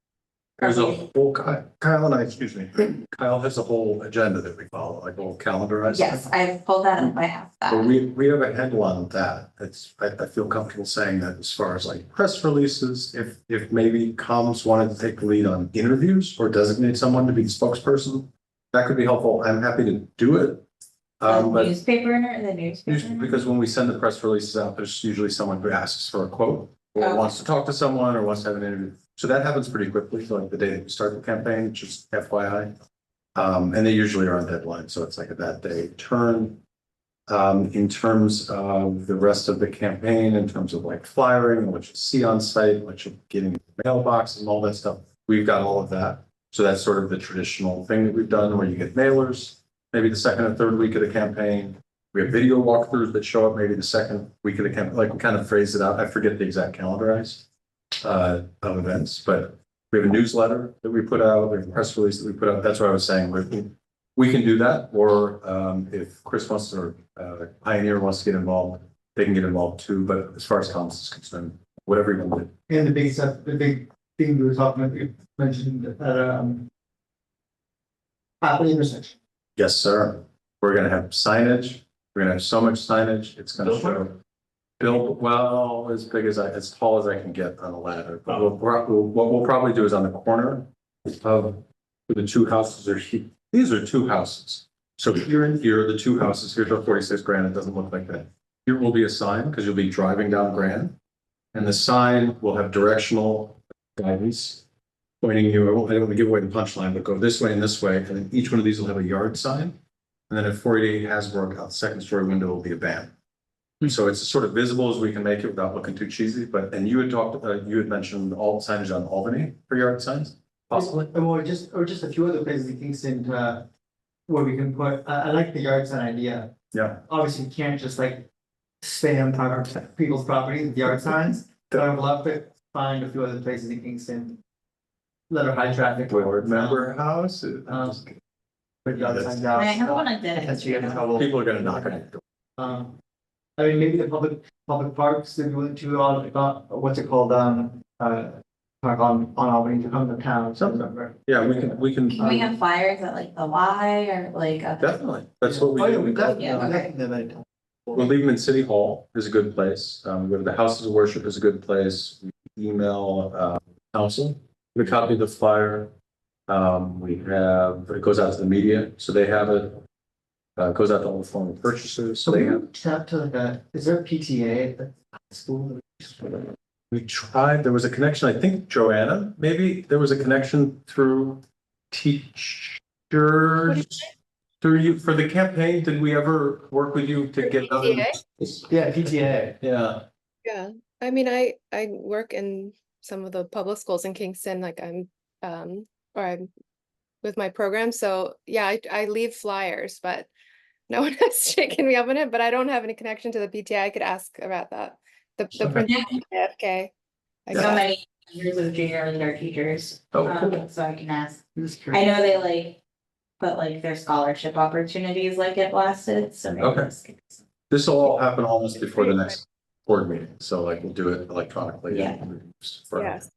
There's a whole, Kyle and I, excuse me, Kyle has a whole agenda that we follow, like a whole calendarized. Yes, I've pulled that up, I have But that. we have a handle on that. I feel comfortable saying that as far as like press releases, if maybe comms wanted to take the lead on interviews or designate someone to be the spokesperson, that could be helpful. I'm happy to do it. The But newspaper, the newspaper. usually, because when we send the press releases out, there's usually someone who asks for a quote or Oh. wants to talk to someone or wants to have an interview. So that happens pretty quickly, so like the day that we start the campaign, just FYI. And they usually are on deadline, so it's like a that day turn. In terms of the rest of the campaign, in terms of like flyering, and what you see on site, what you're getting in the mailbox and all that stuff, we've got all of that. So that's sort of the traditional thing that we've done, where you get mailers, maybe the second or third week of the campaign. We have video walkthroughs that show up maybe the second week of the campaign, like we kind of phrase it out. I forget the exact calendarized of events, but we have a newsletter that we put out, we have a press release that we put out. That's what I was saying. We can do that, or if Chris wants to, or Pioneer wants to get involved, they can get involved too. But as far as comms is concerned, whatever you want to do. And the big stuff, the big thing we were talking about, you mentioned at at the intersection. Yes, sir. We're gonna have signage. We're gonna have so much signage. It's gonna show. Build, well, as big as as tall as I can get on a ladder. But what we'll probably do is on the corner of the two houses are, these are two houses. So here and here, the two houses, here's our 46 Grand. It doesn't look like that. Here will be a sign because you'll be driving down Grand. And the sign will have directional guidance pointing you, I don't want to give away the punchline, but go this way and this way. And then each one of these will have a yard sign. And then at 488 Hasbrook, out the second story window will be a banner. So it's as sort of visible as we can make it without looking too cheesy, but, and you had talked, you had mentioned all signage on Albany for yard signs. Possibly. Or just a few other places in Kingston, where we can put, I like the yard sign idea. Yeah. Obviously, you can't just like spam private people's property with yard signs, but I would love to find a few other places in Kingston. That are high traffic. Board member house. Put yard signs I out. have one at Dennis. That's you get in trouble. People are gonna knock on it. I mean, maybe the public parks, they're willing to, what's it called, park on Albany to come to town, something. Yeah, we can. Can we have flyers at like the Y or like a? Definitely, that's what we Oh, yeah, do. we definitely, Yeah, okay. definitely. We'll leave them in City Hall is a good place. Go to the Houses of Worship is a good place. We email, council, we copy the flyer. We have, it goes out to the media, so they have it. Goes out to all the former purchasers, so So they we have. reached out to like is there a PTA at the school? We tried, there was a connection, I think Joanna, maybe there was a connection through teachers. Through you, for the campaign, did we ever work with you to get other? Yeah, PTA. Yeah, Yeah, I mean, I work in some of the public schools in Kingston, like I'm with my program, so yeah, I leave flyers, but no one has taken me up on it, but I don't have any connection to the PTA. I could ask about that. The principal at AFK. I could So ask. many years of junior leader teachers, Oh, cool. so I can ask. I know they like put like their scholarship opportunities like get blasted, so maybe Okay. this could- this will all happen almost before the next board meeting, so like we'll do it electronically. Yeah. For- Yes.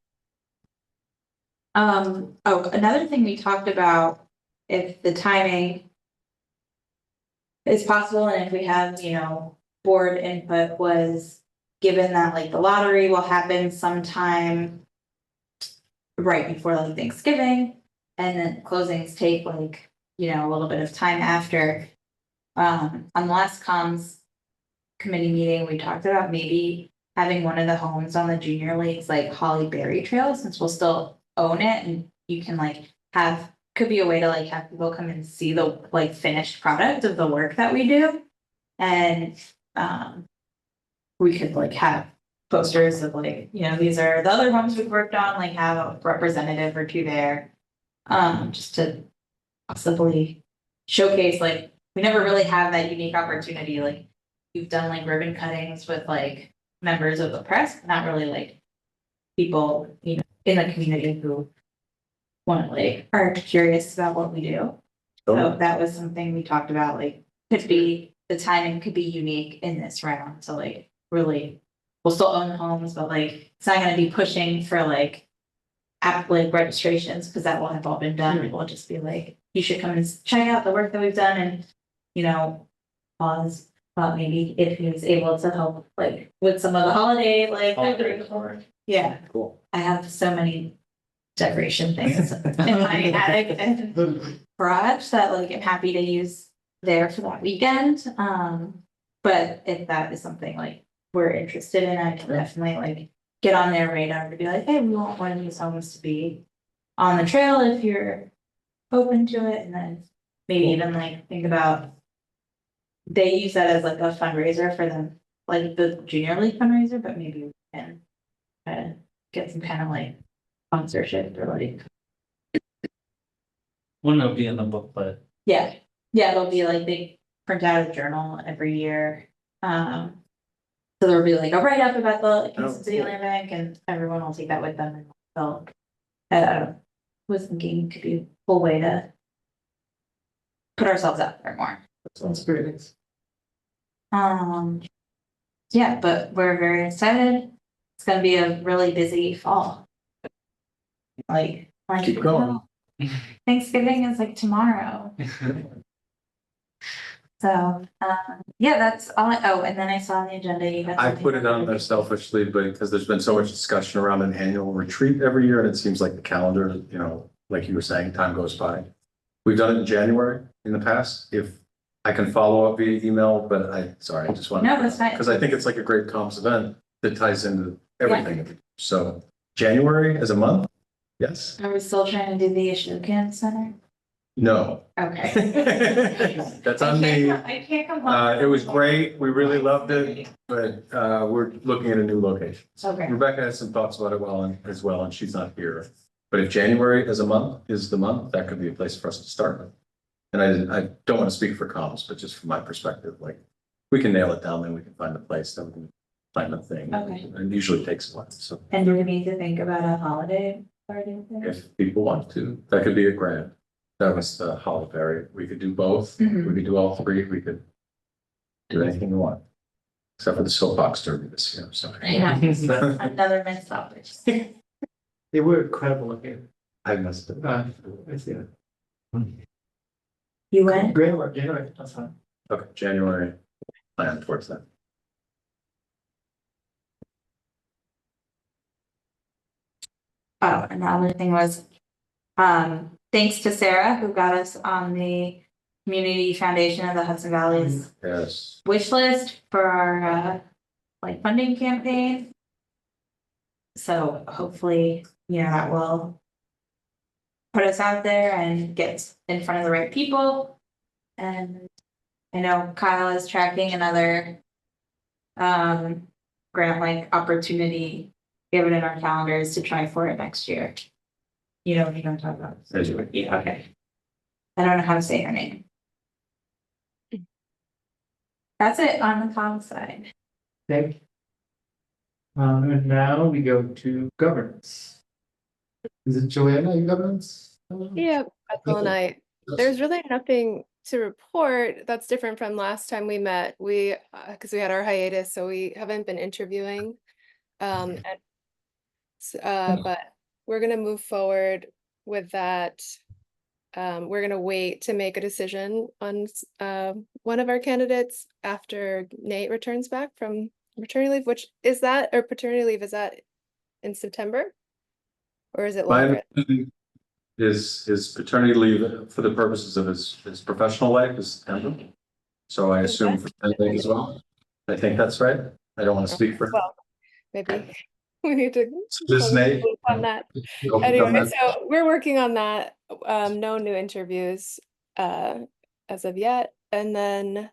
Oh, another thing we talked about, if the timing is possible and if we have, board input was given that like the lottery will happen sometime right before like Thanksgiving and then closings take like, a little bit of time after. On the last comms committee meeting, we talked about maybe having one of the homes on the junior leagues like Holly Berry Trail, since we'll still own it and you can like could be a way to like have people come and see the like finished product of the work that we do. And we could like have posters of like, these are the other homes we've worked on, like have a representative or two there. Just to possibly showcase, like, we never really have that unique opportunity, like, we've done like ribbon cuttings with like members of the press, not really like people, in the community who want like are curious about what we do. So that was something we talked about, like, the timing could be unique in this round, so like, really, we'll still own the homes, but like, it's not gonna be pushing for like registrations, because that will have all been done, it will just be like, you should come and check out the work that we've done and, pause, maybe if he's able to help, like, with some of the holiday, like. Yeah, Cool. I have so many decoration things in my attic and garage that like I'm happy to use there for that weekend. But if that is something like we're interested in, I can definitely like get on their radar to be like, hey, we want one of these homes to be on the trail if you're open to it, and then maybe even like think about they use that as like a fundraiser for them, like the junior league fundraiser, but maybe we can get some kind of like sponsorship or like. One will be in the booklet. Yeah, it'll be like they print out a journal every year. So there'll be like a write-up about the Kingston City Land Bank, and everyone will take that with them and they'll. Was thinking could be a cool way to put ourselves out there more. Sounds great. Yeah, but we're very excited. It's gonna be a really busy fall. Like, Keep going. Thanksgiving is like tomorrow. So, yeah, that's all. And then I saw on the agenda, you got. I something put it on about- there selfishly, but because there's been so much discussion around an annual retreat every year, and it seems like the calendar, like you were saying, time goes by. We've done it in January in the past. If I can follow up via email, but I just want. No, that's fine. Because I think it's like a great comms event that ties into everything. So January as a month? Yes? Are we still trying to do the Ashokan Center? No. Okay. That's on me. I can't come home. It was great. We really loved it, but we're looking at a new location. Okay. Rebecca has some thoughts about it as well, and she's not here. But if January as a month is the month, that could be a place for us to start. And I don't want to speak for comms, but just from my perspective, like, we can nail it down, then we can find a place, then we can plan the thing. Okay. And it usually takes a while, so And do we need to think about a holiday party there? if people want to, that could be a grant. That was the holiday, we could do both, we Mhm. could do all three, we could do anything we want. Except for the soapbox derby this year, so. I know, another missed opportunity. They were incredible looking. I missed it. I see it. You went? Great work, January, that's fine. Okay, January, plan towards that. Oh, and the other thing was, thanks to Sarah who got us on the Community Foundation of the Hudson Valley's Yes, wish list for our like funding campaign. So hopefully, that will put us out there and get in front of the right people. And I know Kyle is tracking another grant like opportunity, given in our calendars to try for it next year. You know what you're gonna talk about? Yeah, okay. I don't know how to say her name. That's it on the comm side. Thank you. And now we go to governance. Is it Joanna in governance? Yeah, Ethel and I, there's really nothing to report that's different from last time we met. We, because we had our hiatus, so we haven't been interviewing. But we're gonna move forward with that. We're gonna wait to make a decision on one of our candidates after Nate returns back from maternity leave, which is that, or paternity leave, is that in September? Or is it my longer? understanding is his paternity leave for the purposes of his professional life is September. So I assume for that thing as well. I think that's right. I don't want to speak for. Well, maybe we need to This Nate. on that. Anyway, so we're working on that. No new interviews as of yet. And then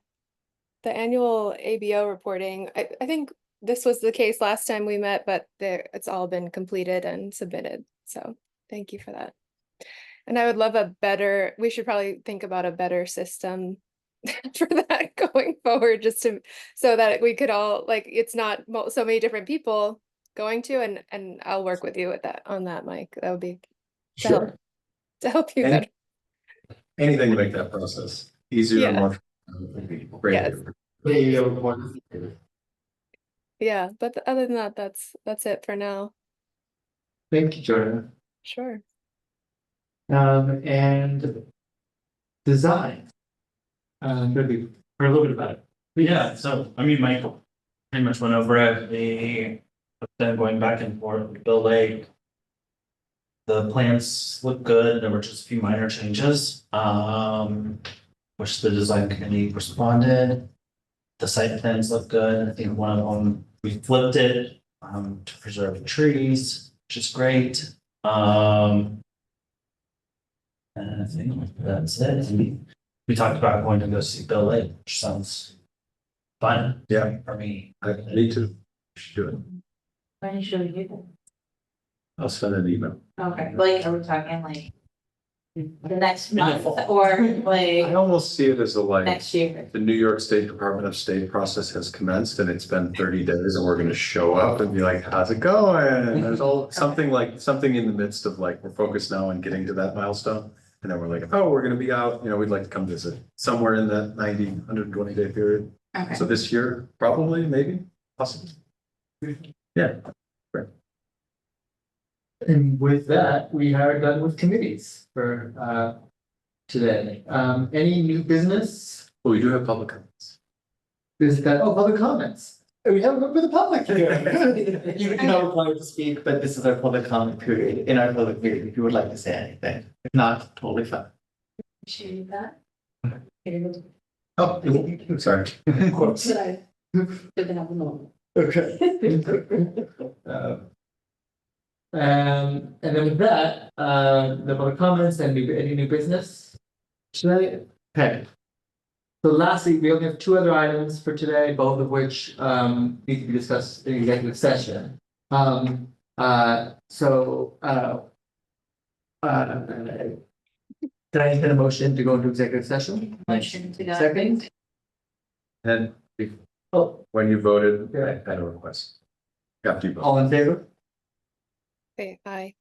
the annual ABO reporting, I think this was the case last time we met, but it's all been completed and submitted. So thank you for that. And I would love we should probably think about a better system for that going forward, so that we could all, like, it's not so many different people going to, and I'll work with you with that, on that, Mike. That would be Sure. to help you better. Anything to make that process easier and Yeah. more. Would be great. Yes. Yeah, but other than that, that's it for now. Thank you, Joanna. Sure. And design. Maybe for a little bit about it. Yeah, so I mean, Michael pretty much went over it. Then going back and forth with Bill Lake. The plans look good. There were just a few minor changes. Which the design committee responded. The site plans look good. I think one of them, we flipped it to preserve trees, which is great. And I think that's it. We talked about going to go see Bill Lake, which sounds fun. Yeah. For me. I need to. Should do it. When should we do that? I'll send an email. Okay, like, are we talking like the next month or like I almost see it as a like. next year? The New York State Department of State process has commenced and it's been 30 days and we're gonna show up and be like, how's it going? There's all something in the midst of like, we're focused now on getting to that milestone. And then we're like, oh, we're gonna be out, we'd like to come visit somewhere in that 90, 120 day period. Okay. So this year, probably, maybe, possibly. Yeah. And with that, we are done with committees for today. Any new business? Well, we do have public comments. Public comments. We have a member of the public here. You can not apply to speak, but this is our public comment period. In our public period, if you would like to say anything, if not, totally fine. Should we do that? Oh, Sorry. of course. Should I? Didn't have a moment. Okay. And then with that, the public comments and any new business today? Okay. So lastly, we only have two other items for today, both of which need to be discussed in executive session. Did I get a motion to go into executive session? Motion to go. Second? And Oh, when you voted, I Yeah. had a request. After you voted. all in favor? Okay, aye.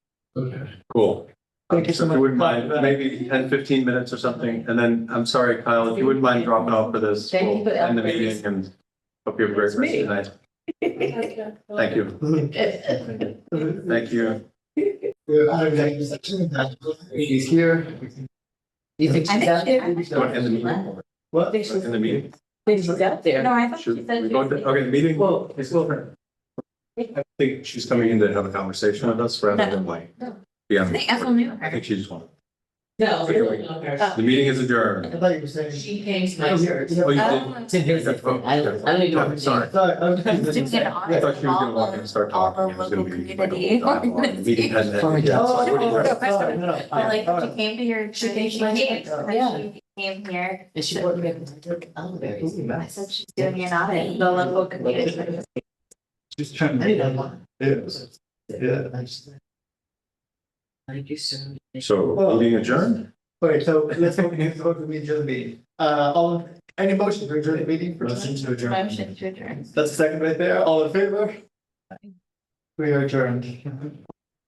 Cool. Thank you so If much. you wouldn't mind, maybe 10, 15 minutes or something, and then, I'm sorry, Kyle, if you wouldn't mind dropping off for this. Thank you we'll for end the updating. meeting and hope you have a great rest of the night. Thank you. Thank you. He's here. You think I she's think out there? she- Go in the meeting. What? Think she's- In the meeting. think she's out there. No, I thought she Should said. we she go was to, leaving. okay, the meeting, Well, it's over. I think she's coming in to have a conversation with us rather than like. Yeah. I think Ethel knew her. I think she just wanted. No. The meeting is adjourned. I thought you were saying. She came to my church. Oh, you Oh. did? To visit. I don't even know. Oh, sorry. Sorry, I'm Doing just. an I audit thought she was gonna walk in and start all talking. the It was gonna local be like a community. whole dialogue. The meeting hadn't ended yet, so I wouldn't- But like, she came to your. She came to my meeting, church, and yeah. She came here. And she brought me elderberries. I said she's doing an audit, the local community. Just trying to. I didn't know. Yeah. I just- Thank you so much. So, meeting adjourned? Okay, so let's go to the meeting. Any motion to adjourn the meeting? Motion to adjourn. Motion to adjourn. That's a second right there. All in favor? We are adjourned.